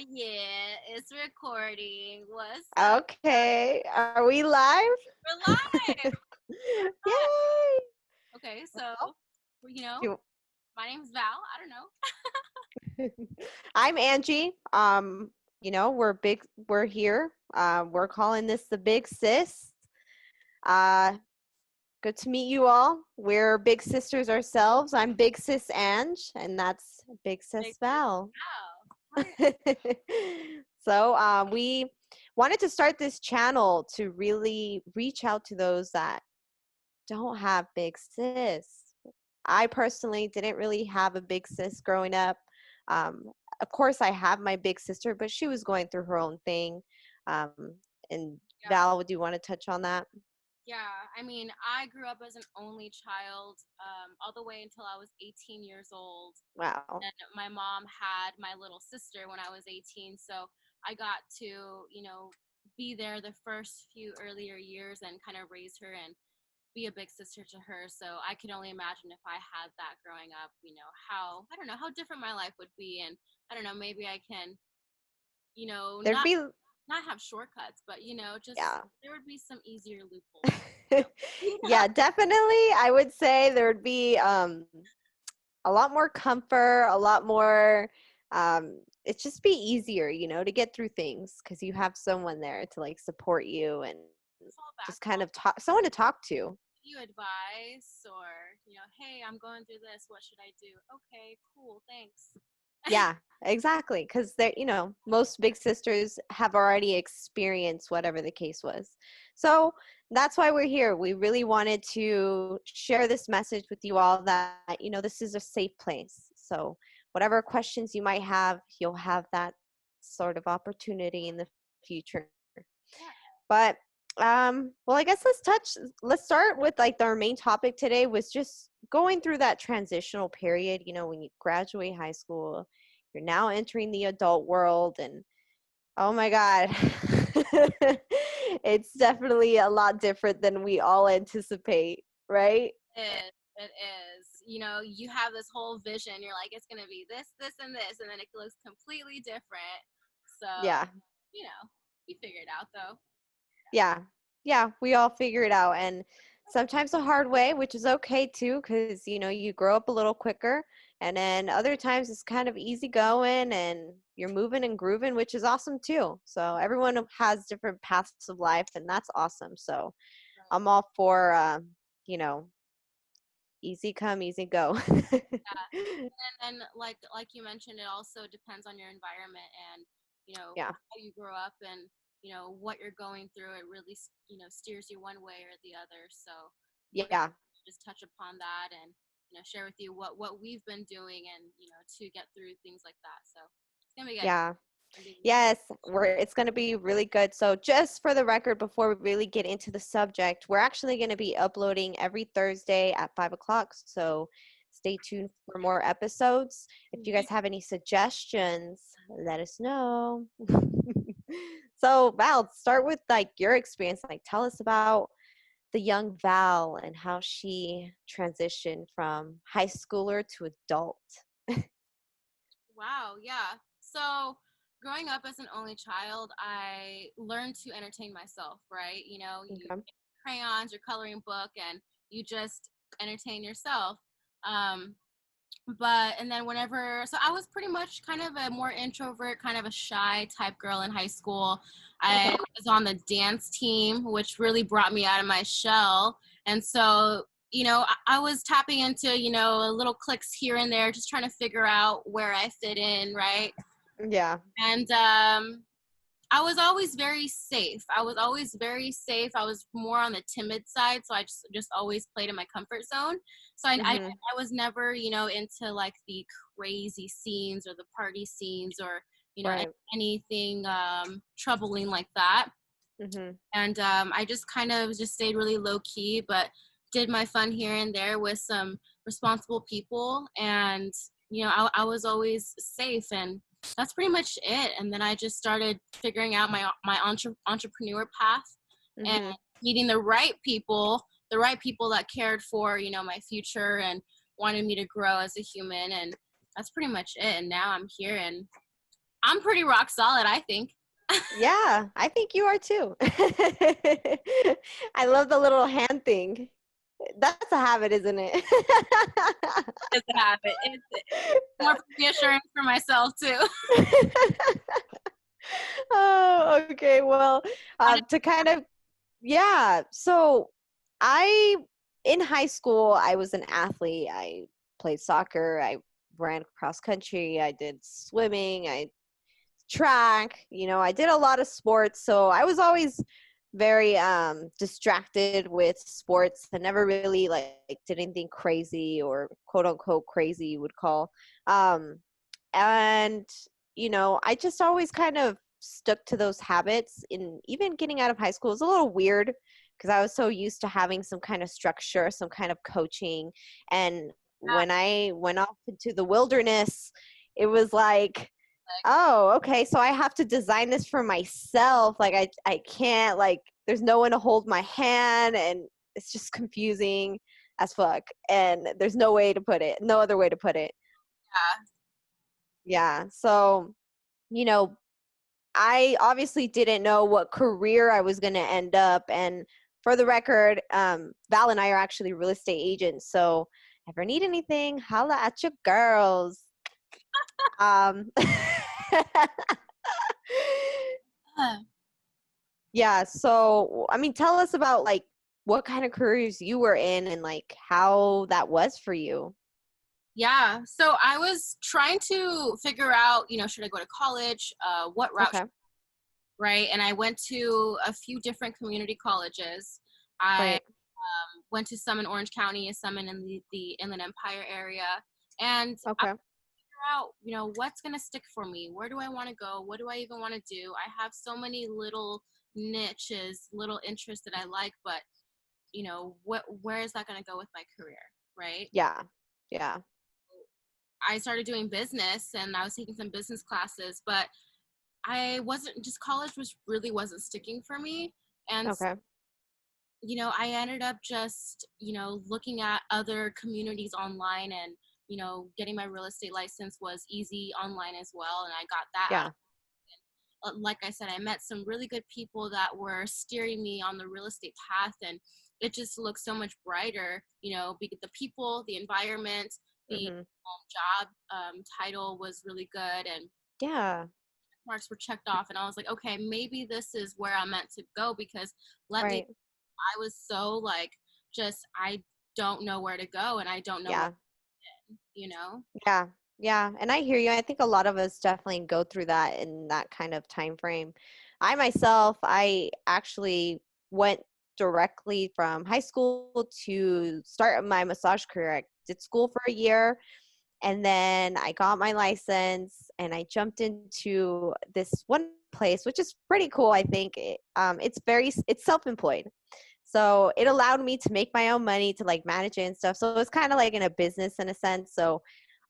yeah, it's recording. What's up? Okay. Are we live? We're live. We're live. Yay! Okay, so Well, you- my name's Val. I don't know. I'm Angie. We're here. We're calling this the Big Sis. Uh Good to meet you all. We're big sisters ourselves. I'm Big Sis Ange, and that's Big Big Sis sis. Val. Wow. Hi. We wanted to start this channel to really reach out to those that don't have big sis. I personally didn't really have a big sis growing up. Um, of course, I have my big sister, but she was going through her own thing. And Yeah. Val, do you want to touch on that? Yeah. I mean, I grew up as an only child all the way until I was 18 years old. Wow. And my mom had my little sister when I was 18. So I got to, be there the first few earlier years and kind of raise her and be a big sister to her. So I can only imagine if I had that growing up, how, I don't know, how different my life would be. And I don't know, maybe I can, There'd not be, have shortcuts, but just yeah. there would be some easier loopholes. You know? Yeah, definitely. I would say there would be a lot more comfort, a lot more it's just be easier, to get through things because you have someone there to like support you and Fall just back kind on of talk someone to talk to. you advice or, hey, I'm going through this. What should I do? Okay, cool. Thanks. Yeah, exactly. Because they're, most big sisters have already experienced whatever the case was. So that's why we're here. We really wanted to share this message with you all that, this is a safe place. So whatever questions you might have, you'll have that sort of opportunity in the future. Yeah. But well, I guess let's start with like our main topic today was just going through that transitional period, when you graduate high school, you're now entering the adult world, and oh my god. It's definitely a lot different than we all anticipate, right? It is. You have this whole vision. You're like, it's gonna be this, this, and this, and then it looks completely different. So, Yeah. you know, you figure it out though. Yeah. Yeah, we all figure it out, and sometimes the hard way, which is okay too, because you grow up a little quicker, and then other times it's kind of easy going and you're moving and grooving, which is awesome too. So everyone has different paths of life, and that's awesome. So Right. I'm all for you know easy come, easy go. Yeah. And like you mentioned, it also depends on your environment and Yeah. how you grow up and what you're going through. It really steers you one way or the other. So we're Yeah. gonna just touch upon that and share with you what we've been doing and to get through things like that. So it's gonna be good. Yeah. It's gonna be really Yes, it's going to be really good. So, just for the record, before we really get into the subject, we're actually going to be uploading every Thursday at 5 o'clock. So, stay tuned for more episodes. If you guys good. have any suggestions, let us know. So, Val, start with like your experience. Like, tell us about the young Val and how she transitioned from high schooler to adult. Wow, yeah. So, growing up as an only child, I learned to entertain myself, right? You Okay. get crayons, your coloring book, and you just entertain yourself. Um, and then so I was pretty much kind of a more introvert, kind of a shy type girl in high school. I Okay. was on the dance team, which really brought me out of my shell. And so, I was tapping into, little clicks here and there, just trying to figure out where I fit in, right? Yeah. And I was always very safe. I was always very safe. I was more on the timid side, so I just always played in my comfort zone. So Mm-hmm. I was never, into like the crazy scenes or the party scenes or Right. anything troubling like that. Mm-hmm. And I just kind of just stayed really low key, but did my fun here and there with some responsible people, and I was always safe, and that's pretty much it. And then I just started figuring out my entrepreneur path and Mm-hmm. meeting the right people that cared for my future and wanted me to grow as a human, and that's pretty much it. And now I'm here, and I'm pretty rock solid, I think. Yeah, I think you are too. I love the little hand thing. That's a habit, isn't it? It's a habit. It's more reassurance for myself too. Oh, okay. Well, Kind of, to kind of, yeah. So I, in high school, I was an athlete. I played soccer. I ran cross country. I did swimming. I track. I did a lot of sports. So I was always very distracted with sports. I never really did anything crazy or quote unquote crazy you would call. Um, and I just always kind of stuck to those habits. In even getting out of high school, it was a little weird because I was so used to having some kind of structure, some kind of coaching. And when I went off into the wilderness, it was like, oh, okay, so I have to design this for myself. Like I can't, there's no one to hold my hand, and it's just confusing as fuck. And there's no way to put it, no other way to put it. yeah. Yeah. So, you know, I obviously didn't know what career I was going to end up. And for the record, Val and I are actually real estate agents. So, ever need anything, holla at your girls. Um, yeah. So, I mean, tell us about what kind of careers you were in and how that was for you. Yeah. So I was trying to figure out, should I go to college? What route, Okay. right? And I went to a few different community colleges. I Right. went to some in Orange County, some in the Inland Empire area. And I Okay. figured out, what's going to stick for me? Where do I want to go? What do I even want to do? I have so many little niches, little interests that I like, but, where is that going to go with my career? Right. Yeah. Yeah. I started doing business and I was taking some business classes, but I wasn't just college was really wasn't sticking for me. And Okay. I ended up just, looking at other communities online and, getting my real estate license was easy online as well. And I got that out. Yeah. Like I said, I met some really good people that were steering me on the real estate path, and it just looked so much brighter. The people, the environment, the Mhm. job title was really good, and Yeah. marks were checked off. And I was like, okay, maybe this is where I'm meant to go because let me. Right. I was so just I don't know where to go, and I don't know what. Yeah. You know. Yeah. Yeah. And I hear you. I think a lot of us definitely go through that in that kind of time frame. I myself, I actually went directly from high school to start my massage career. I did school for a year, and then I got my license and I jumped into this one place, which is pretty cool. I think it's self-employed. So it allowed me to make my own money to manage it and stuff. So it's kind of like in a business in a sense. So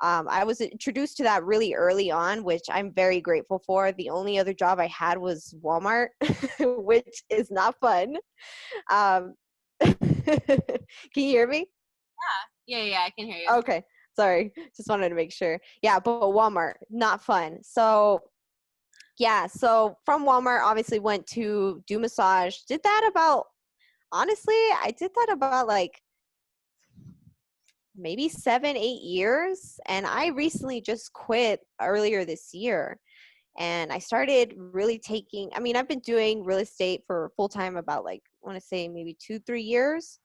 I was introduced to that really early on, which I'm very grateful for. The only other job I had was Walmart, which is not fun. Um, can you hear me? Yeah, I can hear you. Okay. Sorry. Just wanted to make sure. Yeah, but Walmart, not fun. So yeah, so from Walmart, obviously went to do massage. Did that about, honestly, I did that about maybe 7, 8 years. And I recently just quit earlier this year. And I started really I mean, I've been doing real estate for full time about I want to say maybe 2, 3 years.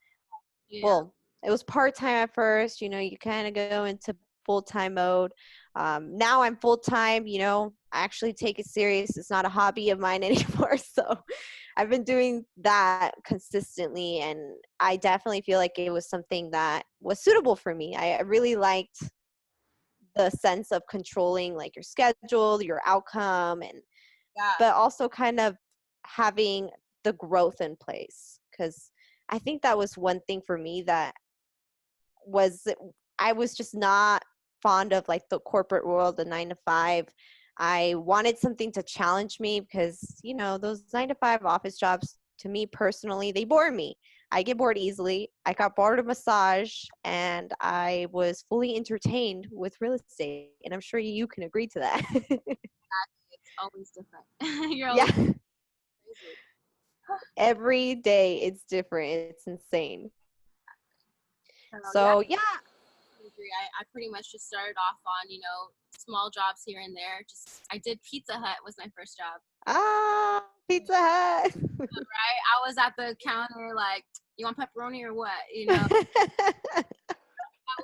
Yeah, Well, it was part time at first. You kind of go into full time mode. Now I'm full time. I actually take it serious. It's not a hobby of mine anymore. So I've been doing that consistently, and I definitely feel like it was something that was suitable for me. I really liked the sense of controlling your schedule, your outcome, and yeah, but also kind of having the growth in place, because I think that was one thing for me that was I was just not fond of the corporate world, the 9 to 5. I wanted something to challenge me because, those 9 to 5 office jobs to me personally, they bore me. I get bored easily. I got bored of massage and I was fully entertained with real estate. And I'm sure you can agree to that. always different. You're always Yeah. crazy. Every day it's different. It's insane. So yeah, So, yeah. I agree. I pretty much just started off on, small jobs here and there. Just I did Pizza Hut was my first job. Ah, Pizza Hut. Right? I was at the counter like, you want pepperoni or what? I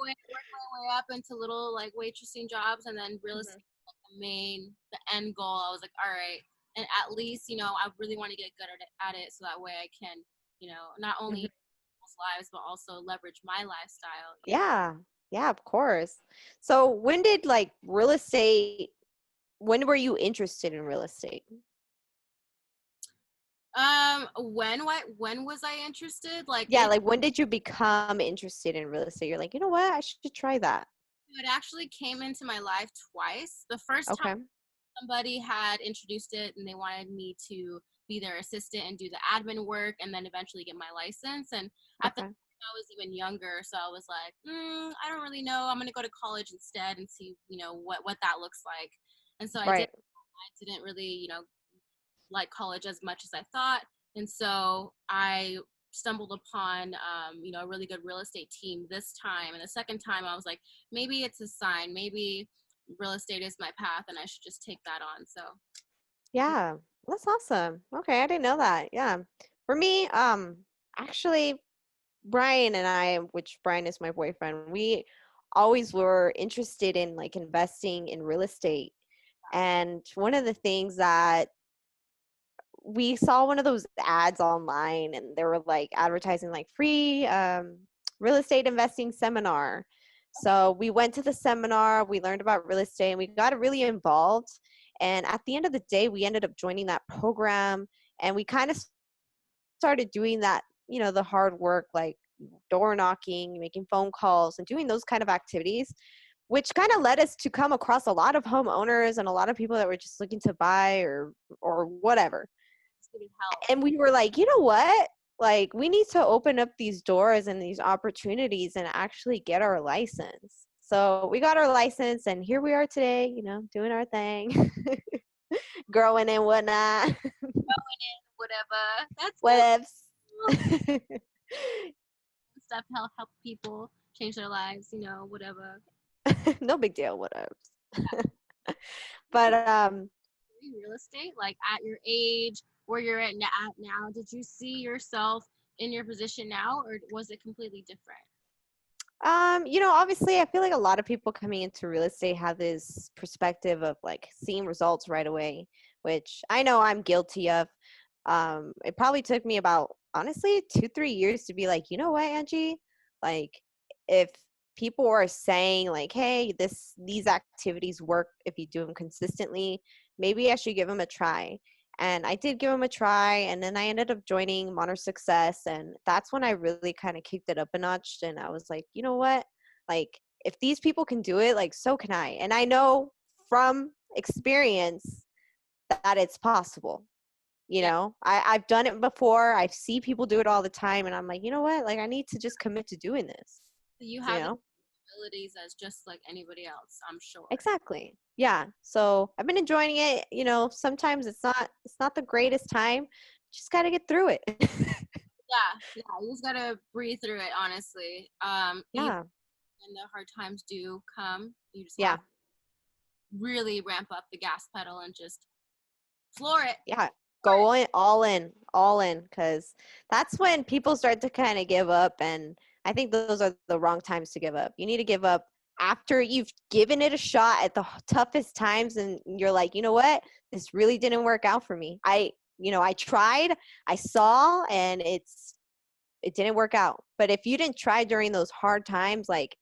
went worked my way up into little like waitressing jobs, and then real estate Mhm. like the end goal. I was like, all right, and at least I really want to get good at it, so that way I can not only Mhm. people's lives but also leverage my lifestyle. Yeah. Yeah, of course. So, when did like real estate, when were you interested in real estate? When was I interested? Like Yeah, like when did you become interested in real estate? You're like, you know what? I should try that. it actually came into my life twice. The first time Okay. somebody had introduced it and they wanted me to be their assistant and do the admin work and then eventually get my license. And at the Okay. time I was even younger, so I was like, I don't really know. I'm gonna go to college instead and see, what that looks like. And so I did. Right. I didn't really, like college as much as I thought, and so I stumbled upon, a really good real estate team this time. And the second time, I was like, maybe it's a sign. Maybe real estate is my path, and I should just take that on. So Yeah. That's awesome. Okay, I didn't know that. Yeah. For me, actually Brian and I, which Brian is my boyfriend, we always were interested in like investing in real estate. And one of the things that we saw one of those ads online and they were like advertising like free real estate investing seminar. So we went to the seminar, we learned about real estate, and we got really involved. And at the end of the day, we ended up joining that program, and we kind of started doing that, the hard work, like door knocking, making phone calls, and doing those kind of activities, which kind of led us to come across a lot of homeowners and a lot of people that were just looking to buy or whatever. it's gonna help. And we were like, you know what? Like, we need to open up these doors and these opportunities and actually get our license. So we got our license, and here we are today, doing our thing, growing and whatnot. Whatever. That's good. Whatevs. Stuff help people change their lives. Whatever. No big deal. Whatevs. Did But you real estate like at your age where you're at now? Did you see yourself in your position now, or was it completely different? obviously I feel like a lot of people coming into real estate have this perspective of like seeing results right away, which I know I'm guilty of. It probably took me about honestly 2-3 years to be like, you know what, Angie, like if people are saying like, hey, these activities work if you do them consistently, maybe I should give them a try. And I did give them a try, and then I ended up joining Modern Success, and that's when I really kind of kicked it up a notch. And I was like, you know what, like if these people can do it, like so can I. And I know from experience that it's possible. Yeah. I've done it before. I see people do it all the time, and I'm like, you know what, like I need to just commit to doing this. So you you have the know abilities as just like anybody else, I'm sure. exactly. Yeah, so I've been enjoying it. Sometimes it's not the greatest time, just got to get through it. Yeah, yeah. You just gotta breathe through it, honestly. Even Yeah. when the hard times do come, you just have Yeah. to really ramp up the gas pedal and just floor it. Yeah, Floor it. go in, all in, because that's when people start to kind of give up. And I think those are the wrong times to give up. You need to give up after you've given it a shot at the toughest times, and you're like, you know what, this really didn't work out for me. I tried, I saw, and it didn't work out. But if you didn't try during those hard times, like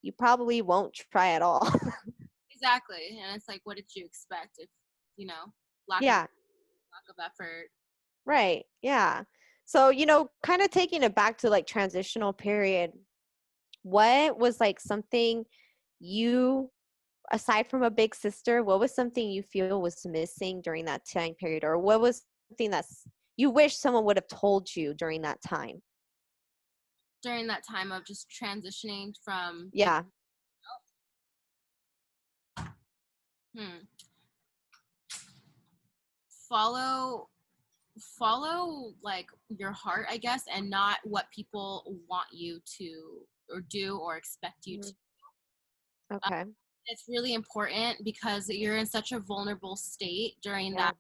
you probably won't try at all. Exactly. And it's like, what did you expect if, you know, lack of Yeah. lack of effort? Right. Yeah. So, kind of taking it back to like transitional period, what was like something you, aside from a big sister, what was something you feel was missing during that time period? Or what was something you wish someone would have told you during that time? During that time of just transitioning from big Yeah. hmm. follow like your heart, I guess, and not what people want you to or do or expect you to. Mhm. Okay. It's really important because you're in such a vulnerable state during Yeah. that,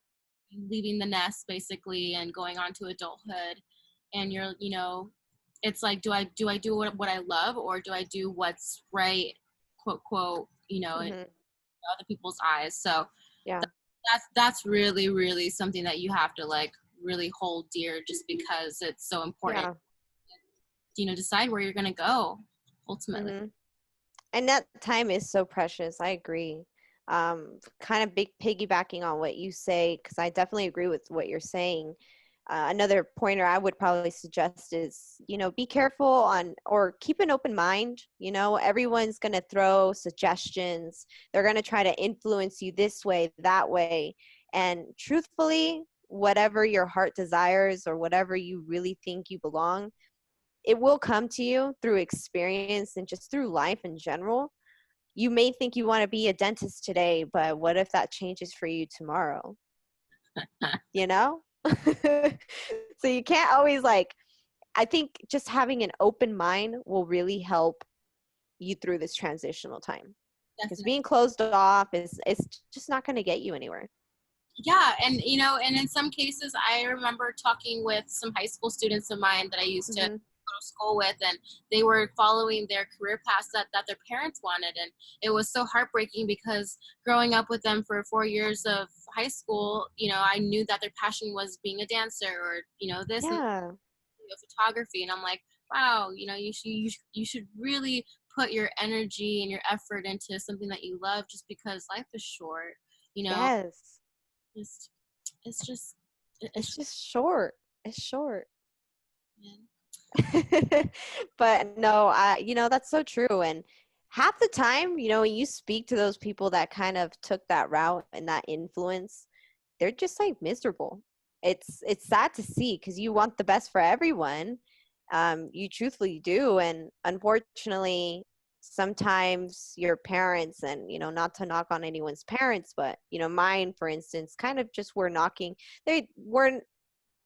leaving the nest basically and going on to adulthood, and you're, it's like, do I do what I love, or do I do what's right, quote quote, in Hmm. other people's eyes? So Yeah. that's really really something that you have to like really hold dear, just because it's so important. Yeah. Decide where you're going to go ultimately. Hmm. And that time is so precious. I agree. Kind of big piggybacking on what you say, because I definitely agree with what you're saying. Another pointer I would probably suggest is, be careful on or keep an open mind. Everyone's going to throw suggestions. They're going to try to influence you this way, that way. And truthfully, whatever your heart desires or whatever you really think you belong, it will come to you through experience and just through life in general. You may think you want to be a dentist today, but what if that changes for you tomorrow? You know? So you can't always I think just having an open mind will really help you through this transitional time. Because Definitely. being closed off is just not going to get you anywhere. Yeah, and and in some cases, I remember talking with some high school students of mine that I used to go Hmm. to school with, and they were following their career paths that their parents wanted, and it was so heartbreaking because growing up with them for 4 years of high school, I knew that their passion was being a dancer, or this and Yeah. photography, and I'm like, wow, you should really put your energy and your effort into something that you love, just because life is short. You know, Yes. just it's just It's it's just short. It's short. man. But no, that's so true. And half the time, when you speak to those people that kind of took that route and that influence, they're just like miserable. It's sad to see because you want the best for everyone. You truthfully do. And unfortunately, sometimes your parents, and not to knock on anyone's parents, but mine, for instance, kind of just were knocking. They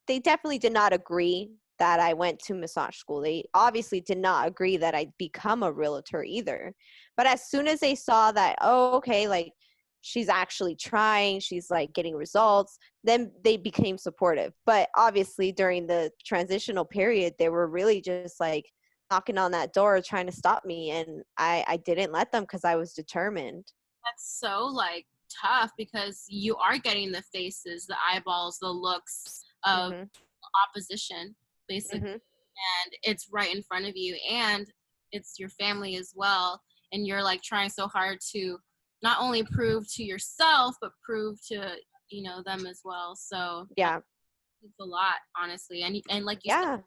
definitely did not agree that I went to massage school. They obviously did not agree that I'd become a realtor either. But as soon as they saw that, oh, okay, like she's actually trying, she's like getting results, then they became supportive. But obviously during the transitional period, they were really just like knocking on that door trying to stop me. And I didn't let them because I was determined. That's so like tough, because you are getting the faces, the eyeballs, the looks of Hmm. opposition basically, Hmm. and it's right in front of you, and it's your family as well, and you're like trying so hard to not only prove to yourself but prove to them as well. So Yeah. it's a lot, honestly, and like you said, Yeah.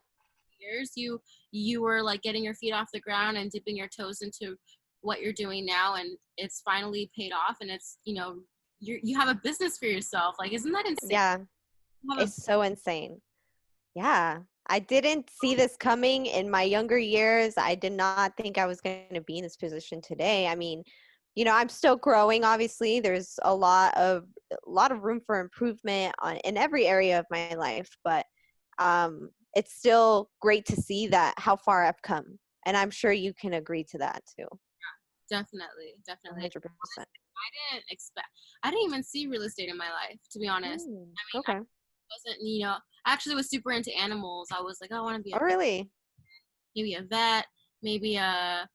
years you were like getting your feet off the ground and dipping your toes into what you're doing now, and it's finally paid off, and it's you have a business for yourself. Like, isn't that insane? Yeah. You have a It's so insane. Yeah. I didn't see this coming in my younger years. I did not think I was going to be in this position today. I mean, I'm still growing, obviously. There's a lot of room for improvement in every area of my life, but it's still great to see that how far I've come. And I'm sure you can agree to that too. definitely. 100%. I didn't even see real estate in my life, to be honest. Mm, I okay. wasn't, I actually was super into animals. I was like, oh, I want to be Oh, really? maybe a vet, maybe a,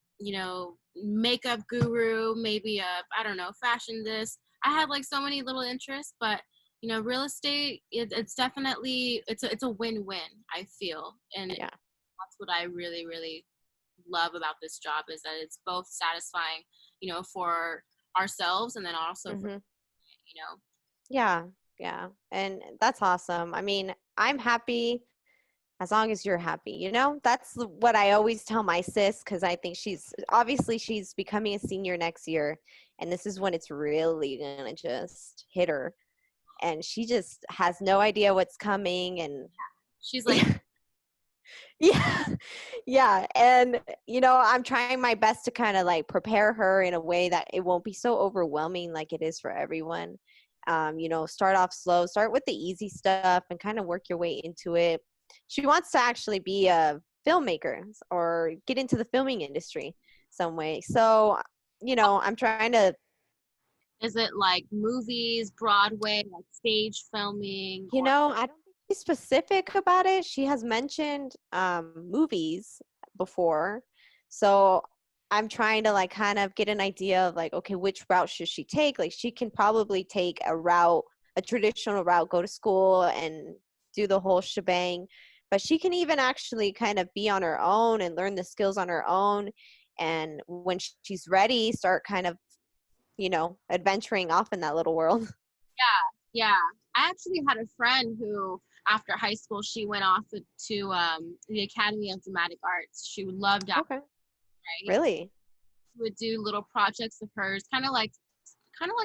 makeup guru, maybe a, I don't know, fashion this. I had like so many little interests, but real estate, it's definitely, it's a win-win, I feel. And Yeah. that's what I really, really love about this job, is that it's both satisfying, for ourselves, and then also for, Hmm. you know, Yeah. Yeah. And that's awesome. I mean, I'm happy as long as you're happy, that's what I always tell my sis, because I think she's becoming a senior next year, and this is when it's really gonna just hit her, and she just has no idea what's coming. And she's like, yeah. Yeah. And I'm trying my best to kind of like prepare her in a way that it won't be so overwhelming like it is for everyone. start off slow, start with the easy stuff and kind of work your way into it. She wants to actually be a filmmaker or get into the filming industry some way. So, I'm trying to, Is it like movies, Broadway, like stage filming, or I don't think she's specific about it. She has mentioned movies before. So I'm trying to like kind of get an idea of like, okay, which route should she take? Like she can probably take a traditional route, go to school and do the whole shebang. But she can even actually kind of be on her own and learn the skills on her own. And when she's ready, start kind of, adventuring off in that little world. yeah. I actually had a friend who, after high school, she went off to the Academy of Dramatic Arts. She loved acting, Okay. right? Really? She would do little projects of hers, kind of like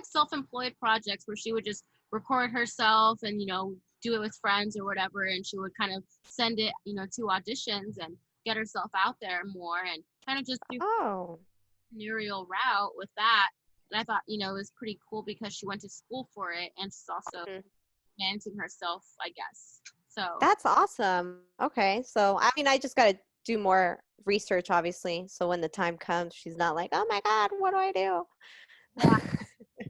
self-employed projects where she would just record herself and do it with friends or whatever, and she would kind of send it to auditions and get herself out there more and kind of just do Oh. entrepreneurial route with that. And I thought, it was pretty cool because she went to school for it and she's also managing herself, I guess. So, That's awesome. Okay. So, I mean, I just got to do more research, obviously. So when the time comes, she's not like, oh my God, what do I do? yeah, yeah.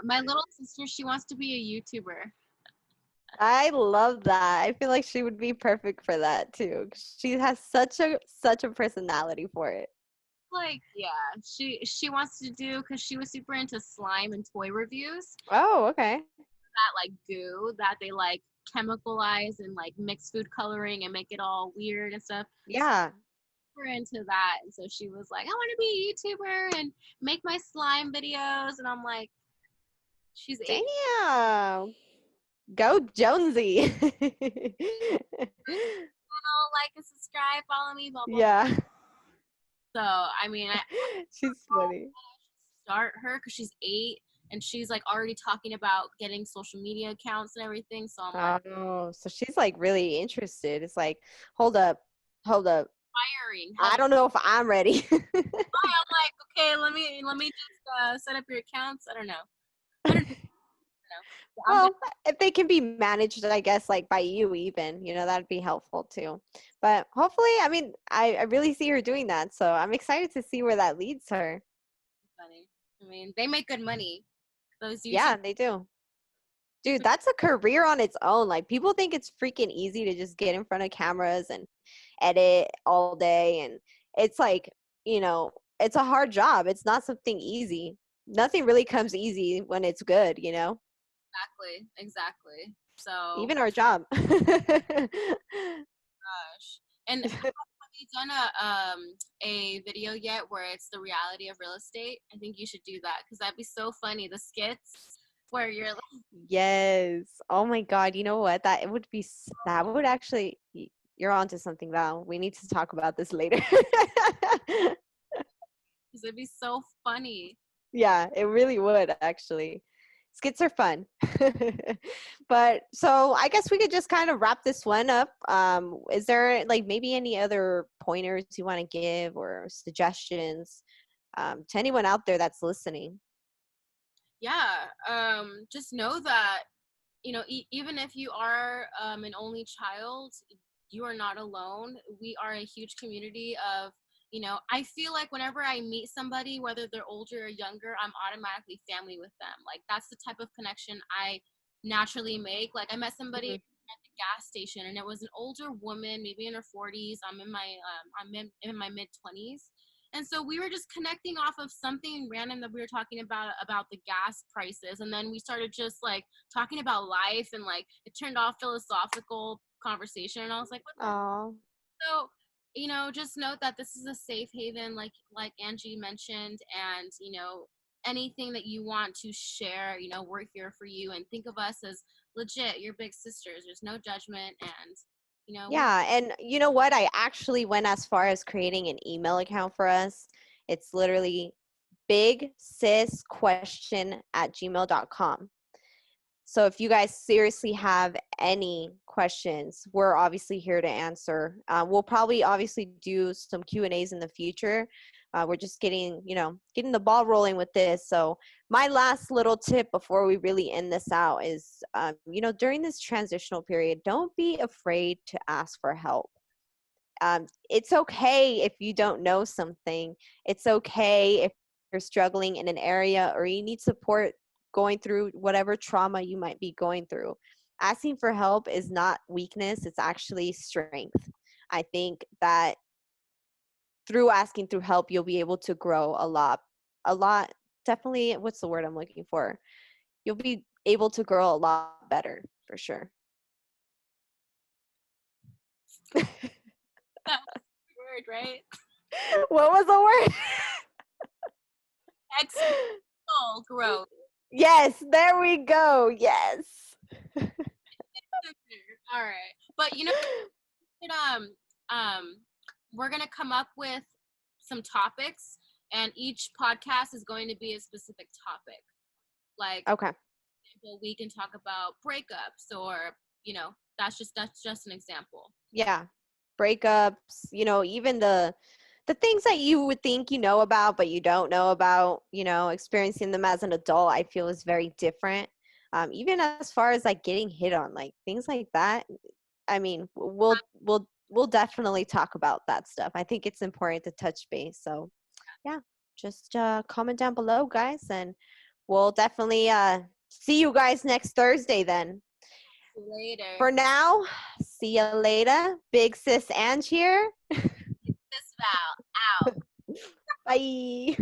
My little sister, she wants to be a YouTuber. I love that. I feel like she would be perfect for that too. She has such a personality for it. Like, yeah, she wants to do because she was super into slime and toy reviews. Oh, okay. That like goo that they like chemicalize and like mix food coloring and make it all weird and stuff. So Yeah. we're into that, and so she was like, I want to be a YouTuber and make my slime videos, and I'm like, she's 8. Damn. Go Jonesy. Like and subscribe, follow me, blah blah. Yeah. So I mean, I She's funny. start her because she's 8 and she's like already talking about getting social media accounts and everything. So I'm like, Oh, so she's like really interested. It's like, hold up, hold up. firing. I don't know if I'm ready. I'm like, okay, let me just set up your accounts. I don't know. I'm gonna Well, if they can be managed, I guess, like by you, even, that'd be helpful too. But hopefully, I mean, I really see her doing that. So I'm excited to see where that leads her. be funny. I mean, they make good money. Those YouTube. Yeah, they do. Dude, that's a career on its own. Like, people think it's freaking easy to just get in front of cameras and edit all day. And it's like, it's a hard job. It's not something easy. Nothing really comes easy when it's good. Exactly. So, Even our job. gosh. And have you done a video yet where it's the reality of real estate? I think you should do that because that'd be so funny. The skits where you're like, Yes. Oh my God. You know what? That would actually, you're onto something, Val. We need to talk about this later. because it'd be so funny. Yeah, it really would actually. Skits are fun. But so I guess we could just kind of wrap this one up. Is there like maybe any other pointers you want to give or suggestions to anyone out there that's listening? Yeah. Just know that even if you are an only child, you are not alone. We are a huge community of, I feel like whenever I meet somebody, whether they're older or younger, I'm automatically family with them. Like that's the type of connection I naturally make. Like I met somebody Mhm. at the gas station and it was an older woman, maybe in her 40s. I'm in my mid 20s. And so we were just connecting off of something random that we were talking about the gas prices, and then we started just like talking about life, and like it turned off philosophical conversation, and I was like, what the Aw. so just note that this is a safe haven, like Angie mentioned, and anything that you want to share, we're here for you, and think of us as legit your big sisters. There's no judgment, and we Yeah, and you know what? I actually went as far as creating an email account for us. It's literally bigsisquestion@gmail.com. So if you guys seriously have any questions, we're obviously here to answer. We'll probably obviously do some Q&As in the future. We're just getting the ball rolling with this. So my last little tip before we really end this out is, during this transitional period, don't be afraid to ask for help. It's okay if you don't know something. It's okay if you're struggling in an area or you need support going through whatever trauma you might be going through. Asking for help is not weakness, it's actually strength. I think that through asking through help, you'll be able to grow a lot. Definitely, what's the word I'm looking for? You'll be able to grow a lot better for sure. That was the word, right? What was the word? Exponential growth. Yes, there we go. Yes. All right, but um, we're gonna come up with some topics, and each podcast is going to be a specific topic. Like, Okay. well, we can talk about breakups, or that's just an example. Yeah. Breakups, even the things that you would think you know about but you don't know about, experiencing them as an adult, I feel is very different. Even as far as like getting hit on, like things like that. I mean, we'll definitely talk about that stuff. I think it's important to touch base. So, yeah, just comment down below, guys, and we'll definitely see you guys next Thursday then. Later. For now, see you later. Big sis Ange here. This Val out. Bye.